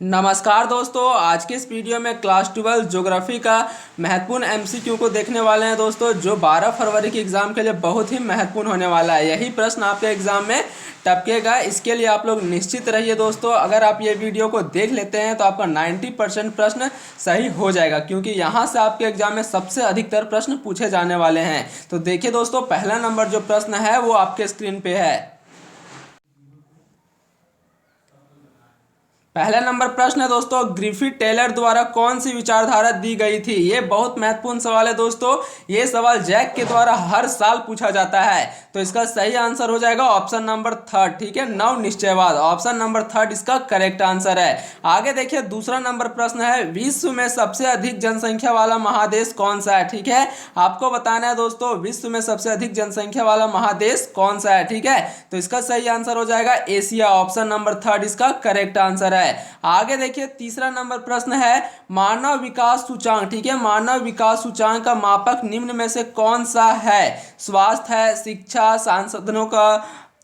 नमस्कार दोस्तों, आज के इस वीडियो में क्लास 12 ज्योग्राफी का महत्वपूर्ण एमसीक्यू को देखने वाले हैं दोस्तों, जो 12 फरवरी के एग्ज़ाम के लिए बहुत ही महत्वपूर्ण होने वाला है। यही प्रश्न आपके एग्ज़ाम में टपकेगा। इसके लिए आप लोग निश्चित रहिए दोस्तों। अगर आप ये वीडियो को देख लेते हैं तो आपका 90% प्रश्न सही हो जाएगा, क्योंकि यहाँ से आपके एग्ज़ाम में सबसे अधिकतर प्रश्न पूछे जाने वाले हैं। तो देखिए दोस्तों, पहला नंबर जो प्रश्न है वो आपके स्क्रीन पे है। पहला नंबर प्रश्न है दोस्तों, ग्रिफिथ टेलर द्वारा कौन सी विचारधारा दी गई थी। ये बहुत महत्वपूर्ण सवाल है दोस्तों। ये सवाल जैक के द्वारा हर साल पूछा जाता है। तो इसका सही आंसर हो जाएगा ऑप्शन नंबर थर्ड। ठीक है, नव निश्चयवाद, ऑप्शन नंबर थर्ड इसका करेक्ट आंसर है। आगे देखिए, दूसरा नंबर प्रश्न है, विश्व में सबसे अधिक जनसंख्या वाला महादेश कौन सा है। ठीक है, आपको बताना है दोस्तों, विश्व में सबसे अधिक जनसंख्या वाला महादेश कौन सा है। ठीक है, तो इसका सही आंसर हो जाएगा एशिया, ऑप्शन नंबर थर्ड इसका करेक्ट आंसर है। आगे देखिए, तीसरा नंबर प्रश्न है, मानव विकास सूचांक। ठीक है, मानव विकास सूचांक का मापक निम्न में से कौन सा है। स्वास्थ्य है, शिक्षा,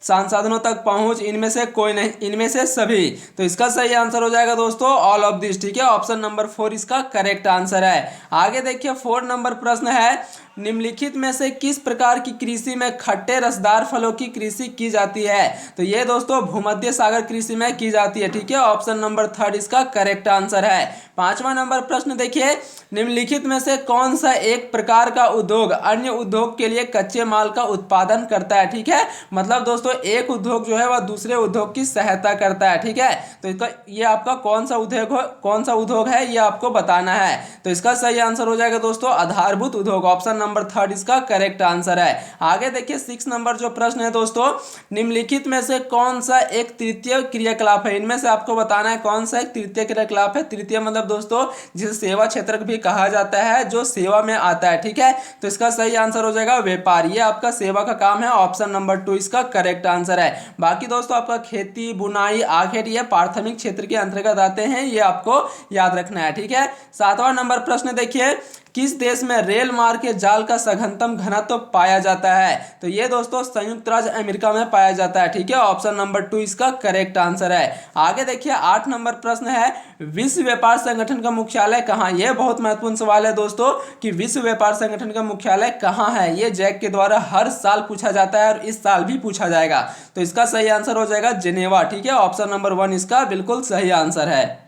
संसाधनों तक पहुंच, इनमें से कोई नहीं, इनमें से सभी। तो इसका सही आंसर हो जाएगा दोस्तों ऑल ऑफ दिस। ठीक है, ऑप्शन नंबर फोर इसका करेक्ट आंसर है। आगे देखिए, फोर नंबर प्रश्न है, निम्नलिखित में से किस प्रकार की कृषि में खट्टे रसदार फलों की कृषि की जाती है। तो ये दोस्तों भूमध्य सागर कृषि में की जाती है। ठीक है, ऑप्शन नंबर थर्ड इसका करेक्ट आंसर है। पांचवा नंबर प्रश्न देखिए, निम्नलिखित में से कौन सा एक प्रकार का उद्योग अन्य उद्योग के लिए कच्चे माल का उत्पादन करता है। ठीक है, मतलब दोस्तों एक उद्योग जो है वह दूसरे उद्योग की सहायता करता है। ठीक है, तो इसका ये आपका कौन सा उद्योग है ये आपको बताना है। तो इसका सही आंसर हो जाएगा दोस्तों आधारभूत उद्योग, ऑप्शन नंबर थर्ड इसका करेक्ट आंसर है। आगे देखिए, सिक्स नंबर जो प्रश्न है दोस्तों, निम्नलिखित में से कौन सा एक तृतीय क्रियाकलाप है। इनमें से आपको बताना है कौन सा एक तृतीय क्रियाकलाप है। तृतीय मतलब दोस्तों जिसे सेवा क्षेत्र भी कहा जाता है, जो सेवा में आता है। ठीक है, तो इसका सही आंसर हो जाएगा व्यापार, ये आपका सेवा का काम है, ऑप्शन नंबर टू इसका करेक्ट आंसर है। बाकी दोस्तों आपका खेती, बुनाई, आखेट ये प्राथमिक क्षेत्र के अंतर्गत आते हैं, ये आपको याद रखना है। ठीक है, सातवां नंबर प्रश्न देखिए, किस देश में रेल मार्ग के जाल का सघनतम घनत्व पाया जाता है। तो ये दोस्तों संयुक्त राज्य अमेरिका में पाया जाता है। ठीक है, ऑप्शन नंबर टू इसका करेक्ट आंसर है। आगे देखिए, आठ नंबर प्रश्न है, विश्व व्यापार संगठन का मुख्यालय कहाँ। यह बहुत महत्वपूर्ण सवाल है दोस्तों कि विश्व व्यापार संगठन का मुख्यालय कहाँ है। ये जैक के द्वारा हर साल पूछा जाता है और इस साल भी पूछा जाएगा। तो इसका सही आंसर हो जाएगा जिनेवा। ठीक है, ऑप्शन नंबर वन इसका बिल्कुल सही आंसर है।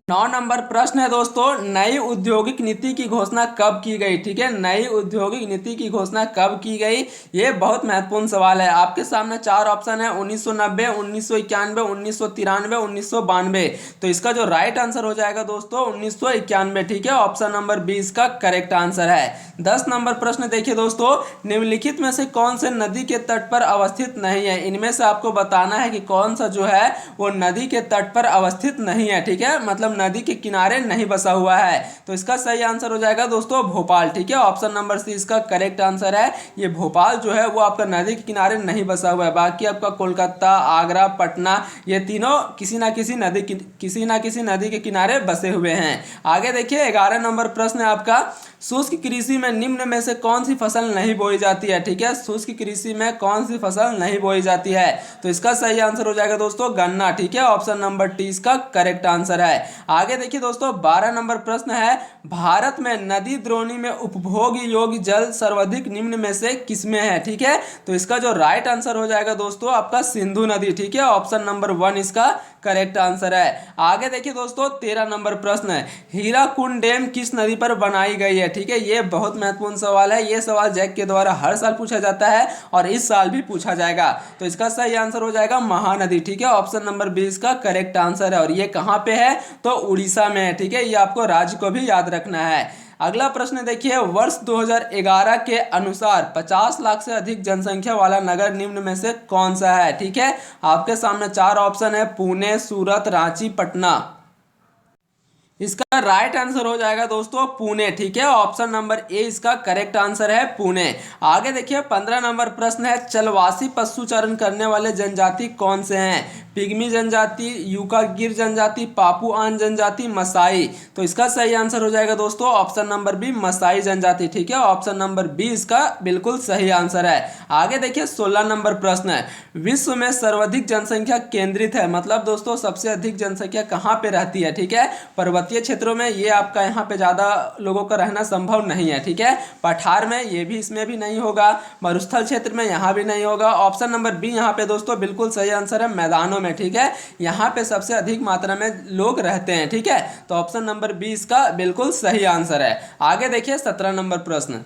9 नंबर प्रश्न है दोस्तों, नई औद्योगिक नीति की घोषणा कब की गई। ठीक है, नई औद्योगिक नीति की घोषणा कब की गई, ये बहुत महत्वपूर्ण सवाल है। आपके सामने चार ऑप्शन है, 1990, 1991, 1993, 1992। तो इसका जो राइट आंसर हो जाएगा दोस्तों 1991। ठीक है, ऑप्शन नंबर 20 का करेक्ट आंसर है। 10 नंबर प्रश्न देखिए दोस्तों, निम्नलिखित में से कौन से नदी के तट पर अवस्थित नहीं है। इनमें से आपको बताना है कि कौन सा जो है वो नदी के तट पर अवस्थित नहीं है। ठीक है, मतलब नदी के किनारे नहीं बसा हुआ है। तो इसका सही आंसर हो जाएगा दोस्तों भोपाल। ठीक है, ऑप्शन नंबर सी इसका करेक्ट आंसर है। ये भोपाल जो है वो आपका नदी के किनारे नहीं बसा हुआ है। बाकी आपका कोलकाता, आगरा, पटना, ये तीनों किसी ना किसी नदी के किनारे बसे हुए हैं। आगे देखिए, 11 नंबर प्रश्न है आपका, शुष्क कृषि में निम्न में से कौन सी फसल नहीं बोई जाती है। ठीक है, शुष्क कृषि में कौन सी फसल नहीं बोई जाती है। तो इसका सही आंसर हो जाएगा दोस्तों गन्ना। ठीक है, ऑप्शन नंबर टी इसका करेक्ट आंसर है। आगे देखिए दोस्तों, 12 नंबर प्रश्न है, भारत में नदी द्रोणी में उपभोग योग्य जल सर्वाधिक निम्न में से किसमें है। ठीक है, तो इसका जो राइट आंसर हो जाएगा दोस्तों आपका सिंधु नदी। ठीक है, ऑप्शन नंबर वन इसका करेक्ट आंसर है। आगे देखिए दोस्तों, 13 नंबर प्रश्न है, हीराकुंड डैम किस नदी पर बनाई गई है। ठीक है, ये बहुत महत्वपूर्ण सवाल है। ये सवाल जैक के द्वारा हर साल पूछा जाता है और इस साल भी पूछा जाएगा। तो इसका सही आंसर हो जाएगा महानदी। ठीक है, ऑप्शन नंबर 20 का करेक्ट आंसर है। और ये कहाँ पे है, तो उड़ीसा में है। ठीक है, ये आपको राज्य को भी याद रखना है। अगला प्रश्न देखिए, वर्ष 2011 के अनुसार 50 लाख से अधिक जनसंख्या वाला नगर निम्न में से कौन सा है। ठीक है, आपके सामने चार ऑप्शन है, पुणे, सूरत, रांची, पटना। इसका राइट आंसर हो जाएगा दोस्तों पुणे। ठीक है, ऑप्शन नंबर ए इसका करेक्ट आंसर है पुणे। आगे देखिए 15 नंबर प्रश्न है, चलवासी पशुचारण करने वाले जनजाति कौन से हैं? पिग्मी जनजाति, यूका गिर जनजाति, पापुआन जनजाति, मसाई। तो इसका सही आंसर हो जाएगा दोस्तों ऑप्शन नंबर बी मसाई जनजाति। ठीक है, ऑप्शन नंबर बी इसका बिल्कुल सही आंसर है। आगे देखिए 16 नंबर प्रश्न है, विश्व में सर्वाधिक जनसंख्या केंद्रित है, मतलब दोस्तों सबसे अधिक जनसंख्या कहाँ पे रहती है? ठीक है, पर्वतीय क्षेत्रों में, ये आपका यहाँ पे ज्यादा लोगों का रहना संभव नहीं है। ठीक है, पठार में, ये भी इसमें भी नहीं होगा, मरुस्थल क्षेत्र में यहाँ भी नहीं होगा। ऑप्शन नंबर बी यहाँ पे दोस्तों बिल्कुल सही आंसर है, मैदानों में। ठीक है, यहाँ पे सबसे अधिक मात्रा में लोग रहते हैं। ठीक है, तो ऑप्शन नंबर बी इसका बिल्कुल सही आंसर है। आगे देखिए 17 नंबर प्रश्न।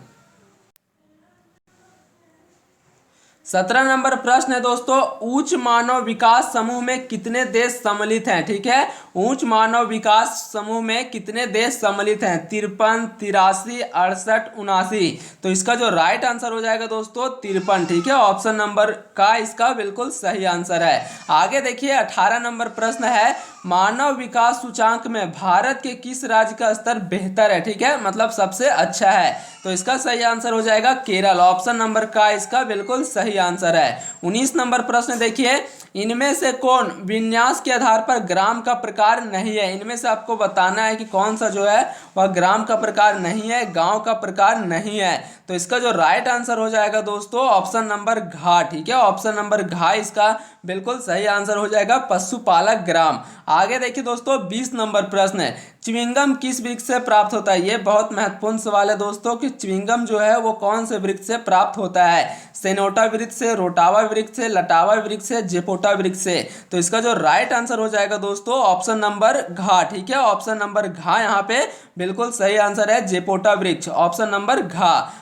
17 नंबर प्रश्न है दोस्तों, उच्च मानव विकास समूह में कितने देश सम्मिलित हैं? ठीक है, उच्च मानव विकास समूह में कितने देश सम्मिलित हैं? 53, 83, 68, 79। तो इसका जो राइट आंसर हो जाएगा दोस्तों 53। ठीक है, ऑप्शन नंबर का इसका बिल्कुल सही आंसर है। आगे देखिए 18 नंबर प्रश्न है, मानव विकास सूचांक में भारत के किस राज्य का स्तर बेहतर है? ठीक है, मतलब सबसे अच्छा है। तो इसका सही आंसर हो जाएगा केरल। ऑप्शन नंबर का इसका बिल्कुल सही आंसर है। 19 नंबर प्रश्न देखिए, इनमें से कौन विन्यास के आधार पर ग्राम का प्रकार नहीं है? इनमें से आपको बताना है कि कौन सा जो है वह ग्राम का प्रकार नहीं है, गांव का प्रकार नहीं है। तो इसका जो राइट आंसर हो जाएगा दोस्तों ऑप्शन नंबर घ। ठीक है, ऑप्शन नंबर घ इसका बिल्कुल सही आंसर हो जाएगा, पशुपालक ग्राम। आगे देखिए दोस्तों 20 नंबर प्रश्न है, च्युइंगम किस वृक्ष से प्राप्त होता है? ये बहुत महत्वपूर्ण सवाल है दोस्तों कि च्युइंगम जो है वो कौन से वृक्ष से प्राप्त होता है? सेनोटा वृक्ष से, रोटावा वृक्ष से, लटावा वृक्ष से, जेपोटा वृक्ष से। तो इसका जो राइट आंसर हो जाएगा दोस्तों ऑप्शन नंबर घ। ठीक है, ऑप्शन नंबर घ यहाँ पे बिल्कुल सही आंसर है, जेपोटा वृक्ष, ऑप्शन नंबर घ।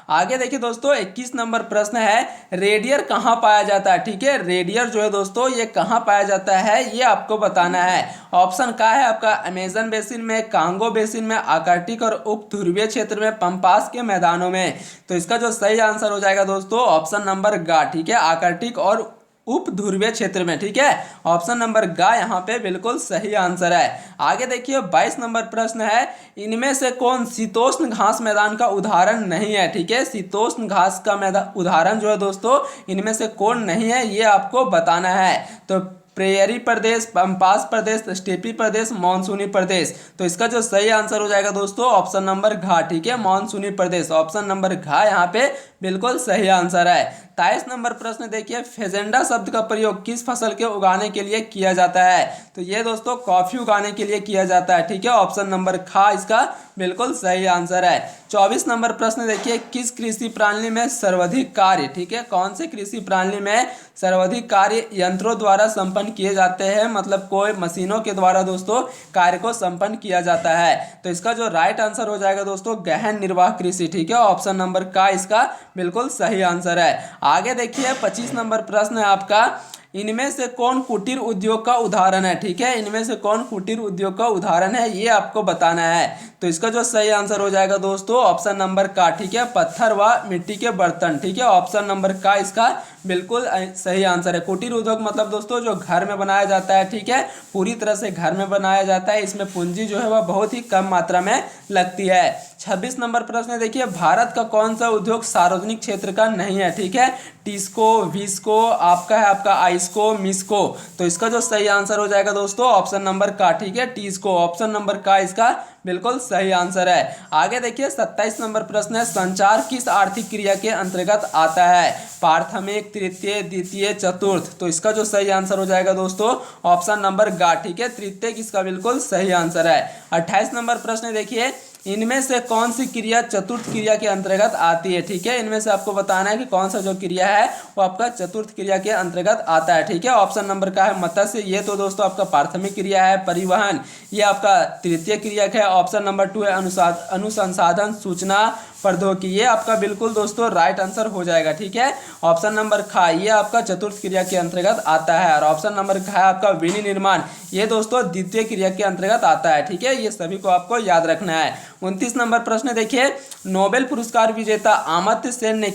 आगे देखिए दोस्तों 21 नंबर प्रश्न है, रेडियर कहाँ पाया जाता है? ठीक है, रेडियर जो है दोस्तों ये कहाँ पाया जाता है ये आपको बताना है। ऑप्शन का है आपका अमेजन बेसिन में, कांगो बेसिन में, आर्कटिक और उप ध्रुवीय क्षेत्र में, पंपास के मैदानों में। तो इसका जो सही आंसर हो जाएगा दोस्तों ऑप्शन नंबर ग। ठीक है, आर्कटिक और उप ध्रुवीय क्षेत्र में। ठीक है, ऑप्शन नंबर ग यहाँ पे बिल्कुल सही आंसर है। आगे देखिए 22 नंबर प्रश्न है, इनमें से कौन शीतोष्ण घास मैदान का उदाहरण नहीं है? ठीक है, शीतोष्ण घास का मैदान उदाहरण जो है दोस्तों इनमें से कौन नहीं है ये आपको बताना है। तो प्रेयरी प्रदेश, पंपास प्रदेश, स्टेपी प्रदेश, मानसूनी प्रदेश। तो इसका जो सही आंसर हो जाएगा दोस्तों ऑप्शन नंबर घ। ठीक है, मानसूनी प्रदेश, ऑप्शन नंबर घ यहाँ पे बिल्कुल सही आंसर है। 23 नंबर प्रश्न देखिए, फेजेंडा शब्द का प्रयोग किस फसल के उगाने के लिए किया जाता है? तो ये दोस्तों कॉफी उगाने के लिए किया जाता है। ठीक है, ऑप्शन नंबर ख इसका बिल्कुल सही आंसर है। 24 नंबर प्रश्न देखिए, किस कृषि प्रणाली में सर्वाधिक कार्य, ठीक है, कौन से कृषि प्रणाली में सर्वाधिक कार्य यंत्रों द्वारा संपन्न किए जाते हैं? मतलब कोई मशीनों के द्वारा दोस्तों कार्य को संपन्न किया जाता है। तो इसका जो राइट आंसर हो जाएगा दोस्तों गहन निर्वाह कृषि। ठीक है, ऑप्शन नंबर का इसका बिल्कुल सही आंसर है। आगे देखिए 25 नंबर प्रश्न है आपका, इनमें से कौन कुटीर उद्योग का उदाहरण है? ठीक है, इनमें से कौन कुटीर उद्योग का उदाहरण है ये आपको बताना है। तो इसका जो सही आंसर हो जाएगा दोस्तों ऑप्शन नंबर का। ठीक है, पत्थर व मिट्टी के बर्तन। ठीक है, ऑप्शन नंबर का इसका बिल्कुल सही आंसर है। कुटीर उद्योग मतलब दोस्तों जो घर में बनाया जाता है। ठीक है, पूरी तरह से घर में बनाया जाता है, इसमें पूंजी जो है वह बहुत ही कम मात्रा में लगती है। 26 नंबर प्रश्न देखिए, भारत का कौन सा उद्योग सार्वजनिक क्षेत्र का नहीं है? ठीक है, टिस्को, विस्को, आपका है आपका आइस्को, मिस्को। तो इसका जो सही आंसर हो जाएगा दोस्तों ऑप्शन नंबर का। ठीक है, टिस्को, ऑप्शन नंबर का इसका बिल्कुल सही आंसर है। आगे देखिए 27 नंबर प्रश्न है, संचार किस आर्थिक क्रिया के अंतर्गत आता है? प्राथमिक, तृतीय, द्वितीय, चतुर्थ। तो इसका जो सही आंसर हो जाएगा दोस्तों ऑप्शन नंबर ग। ठीक है, तृतीय इसका बिल्कुल सही आंसर है। 28 नंबर प्रश्न देखिए, इनमें से कौन सी क्रिया चतुर्थ क्रिया के अंतर्गत आती है? ठीक है, इनमें से आपको बताना है कि कौन सा जो क्रिया है वो आपका चतुर्थ क्रिया के अंतर्गत आता है। ठीक है, ऑप्शन नंबर का है मत्स्य, ये तो दोस्तों आपका प्राथमिक क्रिया है। परिवहन, ये आपका तृतीय क्रिया है। ऑप्शन नंबर 2 है अनुसंसाधन, सूचना प्रौद्योगिकी, ये आपका बिल्कुल दोस्तों राइट आंसर हो जाएगा। ठीक है, ऑप्शन नंबर ख ये आपका चतुर्थ क्रिया के अंतर्गत आता है। और ऑप्शन नंबर ख है आपका विनिर्माण, ये दोस्तों द्वितीय क्रिया के अंतर्गत आता है। ठीक है, ये सभी को आपको याद रखना है। 29 नंबर प्रश्न देखिए, नोबेल पुरस्कार विजेता अमर्त्य सेन ने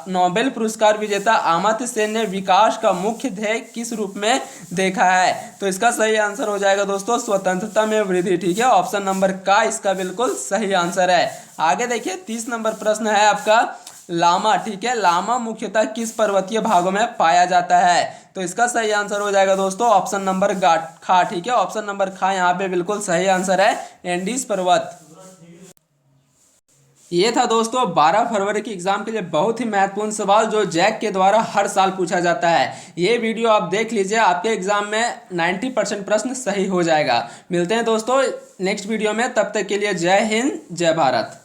नोबेल पुरस्कार विजेता अमर्त्य सेन ने विकास का मुख्य ध्येय किस रूप में देखा है? तो इसका सही आंसर हो जाएगा दोस्तों स्वतंत्रता में वृद्धि। ठीक है, ऑप्शन नंबर का इसका बिल्कुल सही आंसर है। आगे देखिए 30 नंबर प्रश्न है आपका लामा। ठीक है, लामा मुख्यतः किस पर्वतीय भागों में पाया जाता है? तो इसका सही आंसर हो जाएगा दोस्तों ऑप्शन नंबर खा। ठीक है, ऑप्शन नंबर खा यहाँ पे बिल्कुल सही आंसर है, एंडीज पर्वत। ये था दोस्तों 12 फरवरी के एग्जाम के लिए बहुत ही महत्वपूर्ण सवाल जो जैक के द्वारा हर साल पूछा जाता है। ये वीडियो आप देख लीजिए, आपके एग्जाम में 90% प्रश्न सही हो जाएगा। मिलते हैं दोस्तों नेक्स्ट वीडियो में, तब तक के लिए जय हिंद जय भारत।